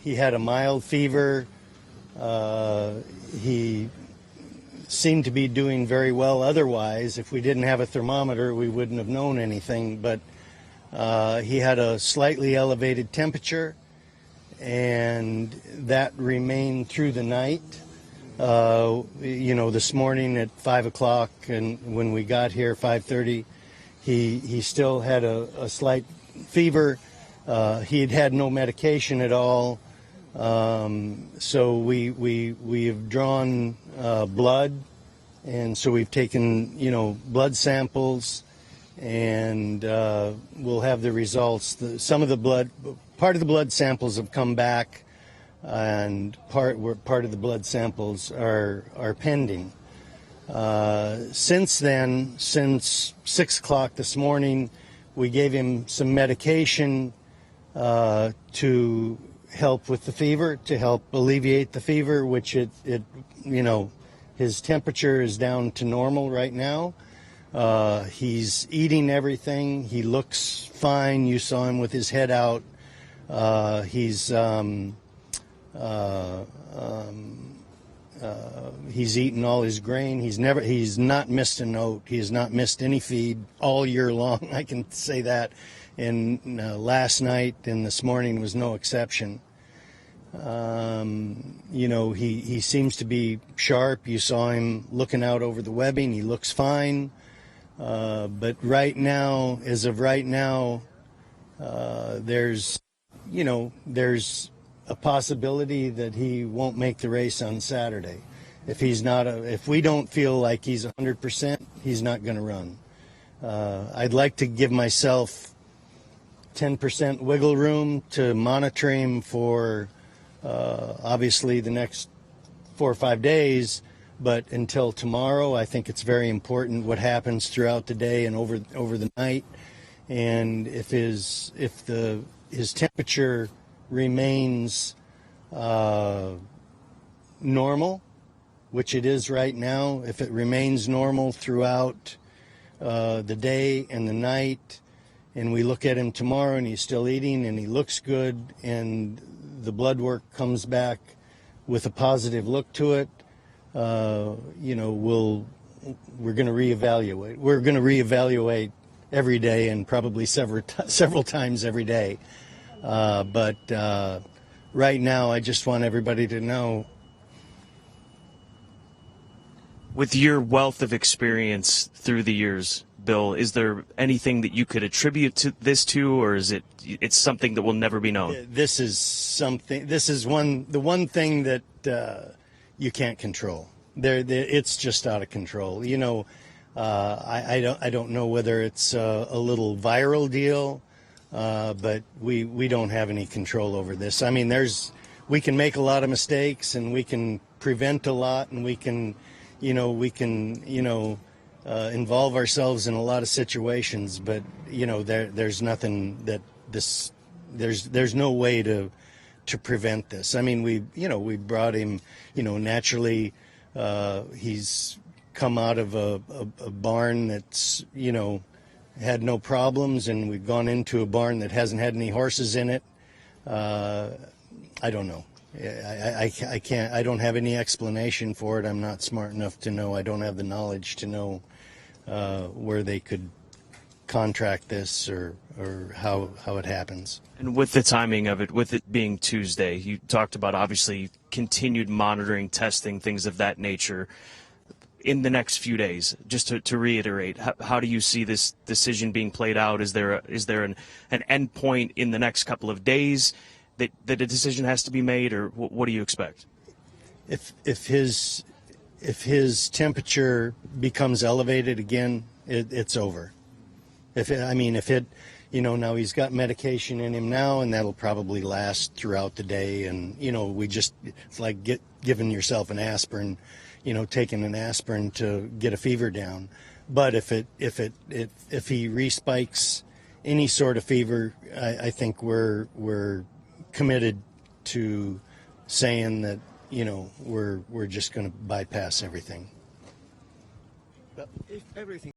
He had a mild fever. He seemed to be doing very well otherwise. If we didn't have a thermometer, we wouldn't have known anything, but he had a slightly elevated temperature, and that remained through the night. This morning at 5 o'clock, and when we got here, 5:30, he still had a slight fever. He had had no medication at all. So we have drawn blood, and so we've taken blood samples, and we'll have the results. Part of the blood samples have come back, and part of the blood samples are pending. Since then, since 6 o'clock this morning, we gave him some medication to help with the fever, to help alleviate the fever, which his temperature is down to normal right now. He's eating everything. He looks fine. You saw him with his head out. He's eaten all his grain. He's not missed a note. He has not missed any feed all year long. I can say that. And last night and this morning was no exception. He seems to be sharp. You saw him looking out over the webbing. He looks fine. But right now, as of right now, there's a possibility that he won't make the race on Saturday. If we don't feel like he's 100%, he's not going to run. I'd like to give myself 10% wiggle room to monitor him for obviously the next 4 or 5 days, but until tomorrow, I think it's very important what happens throughout the day and over the night. And if his temperature remains normal, which it is right now, if it remains normal throughout the day and the night, and we look at him tomorrow and he's still eating and he looks good, and the blood work comes back with a positive look to it, we're going to reevaluate. We're going to reevaluate every day, and probably several times every day. But right now, I just want everybody to know. With your wealth of experience through the years, Bill, is there anything that you could attribute this to, or is it's something that will never be known? This is the one thing that you can't control. It's just out of control. I don't know whether it's a little viral deal, but we don't have any control over this. I mean, we can make a lot of mistakes, and we can prevent a lot, and we can involve ourselves in a lot of situations, but there's nothing that there's no way to prevent this. I mean, we brought him, naturally, he's come out of a barn that's, had no problems, and we've gone into a barn that hasn't had any horses in it. I don't know. I can't. I don't have any explanation for it. I'm not smart enough to know. I don't have the knowledge to know where they could contract this or how it happens. And with the timing of it, with it being Tuesday, you talked about obviously continued monitoring, testing, things of that nature. In the next few days, just to reiterate, how do you see this decision being played out? Is there an end point in the next couple of days that a decision has to be made, or what do you expect? If his temperature becomes elevated again, it's over. Now he's got medication in him now, and that'll probably last throughout the day. And it's like giving yourself an aspirin, taking an aspirin to get a fever down. But if he respikes any sort of fever, I think we're committed to saying that we're just going to bypass everything. But if everything